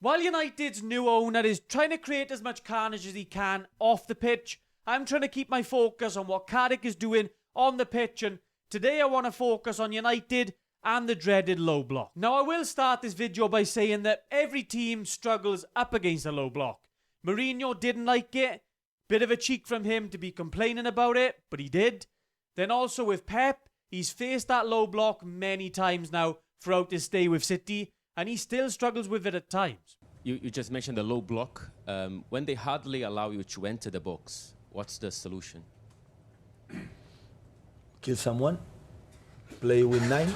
While United's new owner is trying to create as much carnage as he can off the pitch, I'm trying to keep my focus on what Carrick is doing on the pitch, and today I want to focus on United and the dreaded low block. Now, I will start this video by saying that every team struggles up against a low block. Mourinho didn't like it. Bit of a cheek from him to be complaining about it, but he did. Then also with Pep, he's faced that low block many times now throughout his stay with City, and he still struggles with it at times. You just mentioned the low block. When they hardly allow you to enter the box, what's the solution? Kill someone, play with 9.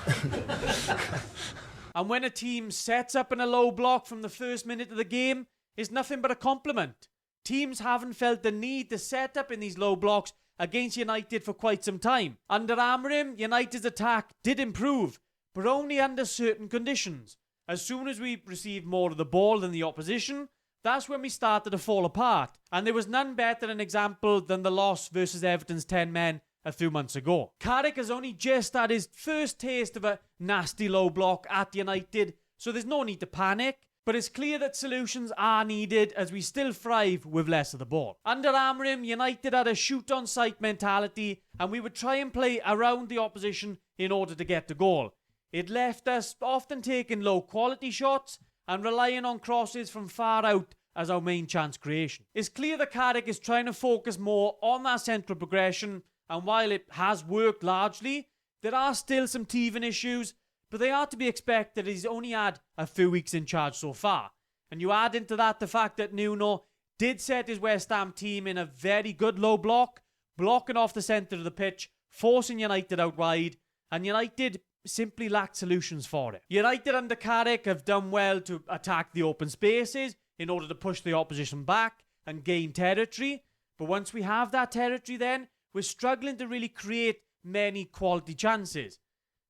And when a team sets up in a low block from the first minute of the game, it's nothing but a compliment. Teams haven't felt the need to set up in these low blocks against United for quite some time. Under Amorim, United's attack did improve, but only under certain conditions. As soon as we received more of the ball than the opposition, that's when we started to fall apart. And there was none better an example than the loss versus Everton's 10 men a few months ago. Carrick has only just had his first taste of a nasty low block at United, so there's no need to panic. But it's clear that solutions are needed as we still thrive with less of the ball. Under Amorim, United had a shoot-on-sight mentality, and we would try and play around the opposition in order to get the goal. It left us often taking low-quality shots and relying on crosses from far out as our main chance creation. It's clear that Carrick is trying to focus more on that central progression, and while it has worked largely, there are still some teething issues, but they are to be expected. He's only had a few weeks in charge so far. And you add into that the fact that Nuno did set his West Ham team in a very good low block, blocking off the centre of the pitch, forcing United out wide, and United simply lacked solutions for it. United under Carrick have done well to attack the open spaces in order to push the opposition back and gain territory. But once we have that territory then, we're struggling to really create many quality chances.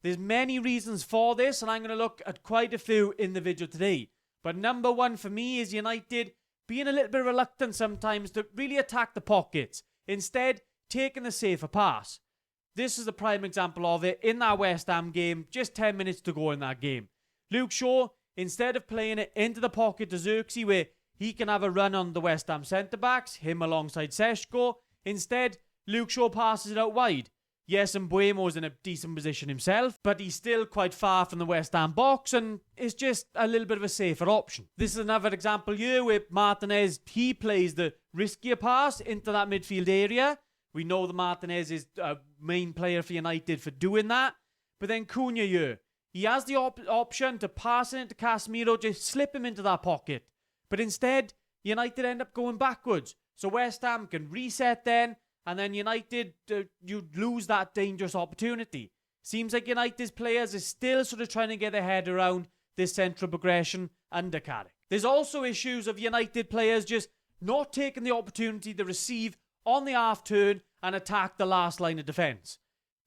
There's many reasons for this, and I'm going to look at quite a few in the video today. But number one for me is United being a little bit reluctant sometimes to really attack the pockets, instead taking the safer pass. This is a prime example of it in that West Ham game, just 10 minutes to go in that game. Luke Shaw, instead of playing it into the pocket to Xerxes where he can have a run on the West Ham centre-backs, him alongside Seshko, instead Luke Shaw passes it out wide. Yes, and Mbuemo's in a decent position himself, but he's still quite far from the West Ham box and is just a little bit of a safer option. This is another example here where Martinez, he plays the riskier pass into that midfield area. We know that Martinez is a main player for United for doing that. But then Cunha here, he has the option to pass it into Casemiro, just slip him into that pocket. But instead, United end up going backwards. So West Ham can reset then, and then United, you lose that dangerous opportunity. Seems like United's players are still sort of trying to get their head around this central progression under Carrick. There's also issues of United players just not taking the opportunity to receive on the half turn and attack the last line of defence.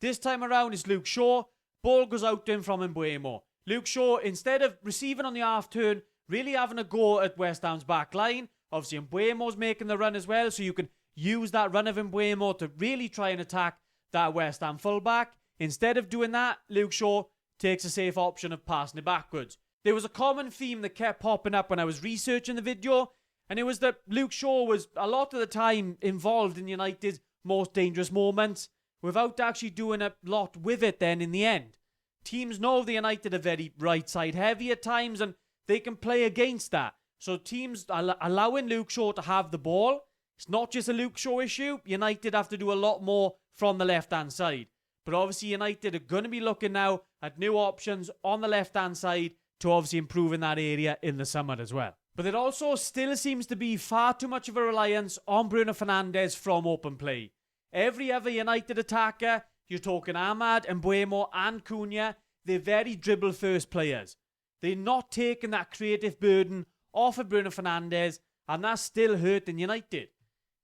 This time around it's Luke Shaw. Ball goes out to him from Mbuemo. Luke Shaw, instead of receiving on the half turn, really having a go at West Ham's back line. Obviously Mbuemo's making the run as well, so you can use that run of Mbuemo to really try and attack that West Ham fullback. Instead of doing that, Luke Shaw takes a safe option of passing it backwards. There was a common theme that kept popping up when I was researching the video, and it was that Luke Shaw was a lot of the time involved in United's most dangerous moments without actually doing a lot with it then in the end. Teams know the United are very right side heavy at times and they can play against that. So teams are allowing Luke Shaw to have the ball. It's not just a Luke Shaw issue. United have to do a lot more from the left-hand side. But obviously United are going to be looking now at new options on the left-hand side to obviously improve in that area in the summer as well. But there also still seems to be far too much of a reliance on Bruno Fernandes from open play. Every other United attacker, you're talking Ahmad, Mbuemo and Cunha, they're very dribble-first players. They're not taking that creative burden off of Bruno Fernandes, and that's still hurting United.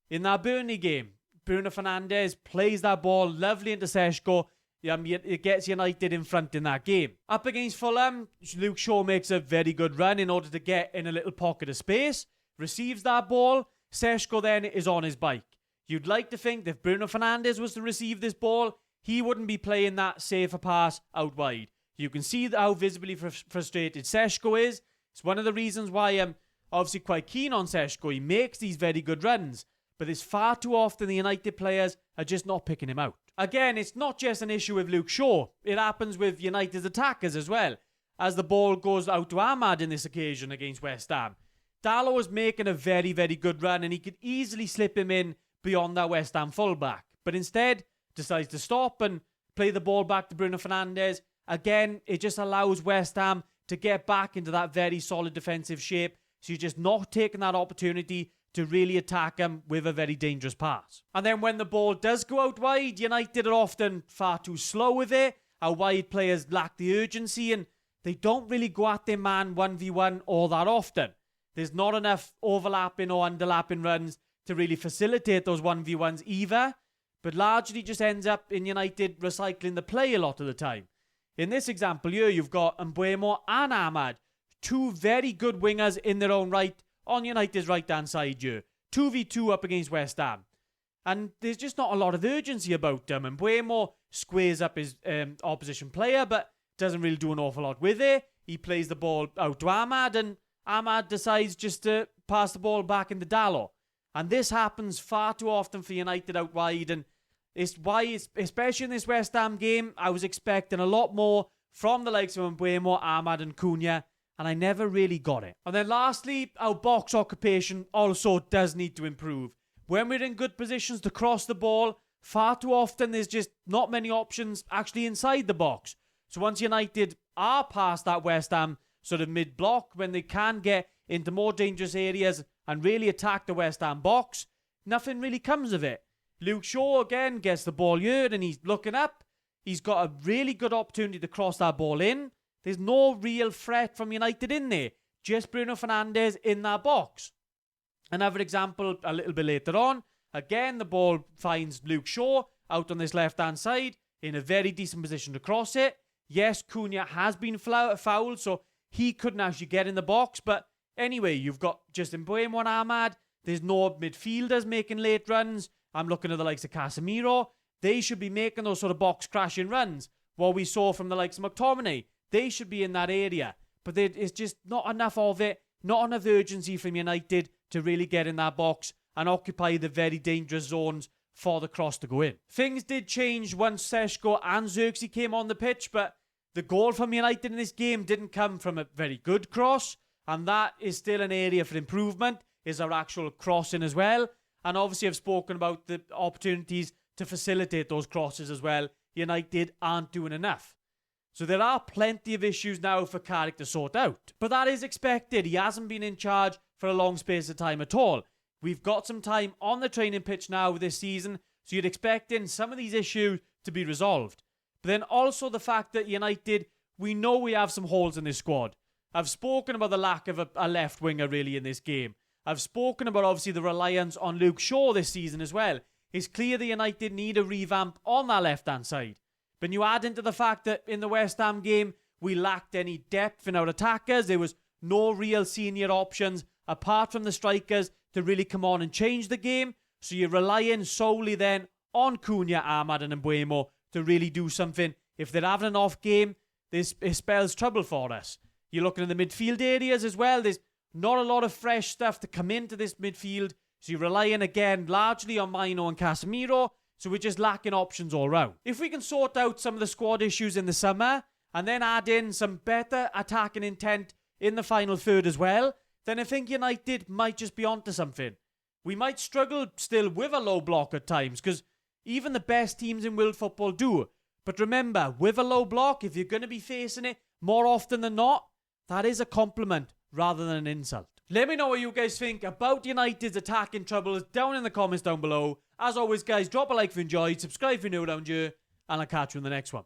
In that Burnley game, Bruno Fernandes plays that ball lovely into Seshko. It gets United in front in that game. Up against Fulham, Luke Shaw makes a very good run in order to get in a little pocket of space, receives that ball. Seshko then is on his bike. You'd like to think that if Bruno Fernandes was to receive this ball, he wouldn't be playing that safer pass out wide. You can see how visibly frustrated Seshko is. It's one of the reasons why I'm obviously quite keen on Seshko. He makes these very good runs, but there's far too often the United players are just not picking him out. Again, it's not just an issue with Luke Shaw. It happens with United's attackers as well, as the ball goes out to Ahmad in this occasion against West Ham. Dalot was making a very, very good run, and he could easily slip him in beyond that West Ham fullback. But instead, decides to stop and play the ball back to Bruno Fernandes. Again, it just allows West Ham to get back into that very solid defensive shape. So you're just not taking that opportunity to really attack him with a very dangerous pass. And then when the ball does go out wide, United are often far too slow with it. Our wide players lack the urgency, and they don't really go at their man 1v1 all that often. There's not enough overlapping or underlapping runs to really facilitate those 1v1s either, but largely just ends up in United recycling the play a lot of the time. In this example here, you've got Mbeumo and Ahmad, two very good wingers in their own right on United's right-hand side here. 2v2 up against West Ham. And there's just not a lot of urgency about them. Mbeumo squares up his opposition player, but doesn't really do an awful lot with it. He plays the ball out to Ahmad, and Ahmad decides just to pass the ball back into Dalot. And this happens far too often for United out wide, and it's why, especially in this West Ham game, I was expecting a lot more from the likes of Mbeumo, Ahmad and Cunha, and I never really got it. And then lastly, our box occupation also does need to improve. When we're in good positions to cross the ball, far too often there's just not many options actually inside the box. So once United are past that West Ham sort of mid-block, when they can get into more dangerous areas and really attack the West Ham box, nothing really comes of it. Luke Shaw again gets the ball here and he's looking up. He's got a really good opportunity to cross that ball in. There's no real threat from United in there. Just Bruno Fernandes in that box. Another example a little bit later on. Again, the ball finds Luke Shaw out on this left-hand side in a very decent position to cross it. Yes, Cunha has been fouled, so he couldn't actually get in the box. But anyway, you've got just Mbeumo and Ahmad. There's no midfielders making late runs. I'm looking at the likes of Casemiro. They should be making those sort of box-crashing runs. What we saw from the likes of McTominay, they should be in that area. But it's just not enough of it, not enough urgency from United to really get in that box and occupy the very dangerous zones for the cross to go in. Things did change once Seshko and Xerxes came on the pitch, but the goal from United in this game didn't come from a very good cross, and that is still an area for improvement, is our actual crossing as well. And obviously I've spoken about the opportunities to facilitate those crosses as well. United aren't doing enough. So there are plenty of issues now for Carrick to sort out. But that is expected. He hasn't been in charge for a long space of time at all. We've got some time on the training pitch now this season, so you'd expect in some of these issues to be resolved. But then also the fact that United, we know we have some holes in this squad. I've spoken about the lack of a left winger really in this game. I've spoken about obviously the reliance on Luke Shaw this season as well. It's clear that United need a revamp on that left-hand side. But you add into the fact that in the West Ham game, we lacked any depth in our attackers. There was no real senior options apart from the strikers to really come on and change the game. So you're relying solely then on Cunha, Ahmad and Mbeumo to really do something. If they're having an off game, it spells trouble for us. You're looking at the midfield areas as well. There's not a lot of fresh stuff to come into this midfield. So you're relying again largely on Mino and Casemiro. So we're just lacking options all round. If we can sort out some of the squad issues in the summer and then add in some better attacking intent in the final third as well, then I think United might just be onto something. We might struggle still with a low block at times because even the best teams in world football do. But remember, with a low block, if you're going to be facing it more often than not, that is a compliment rather than an insult. Let me know what you guys think about United's attacking troubles down in the comments down below. As always, guys, drop a like if you enjoyed, subscribe if you're new around here, and I'll catch you in the next one.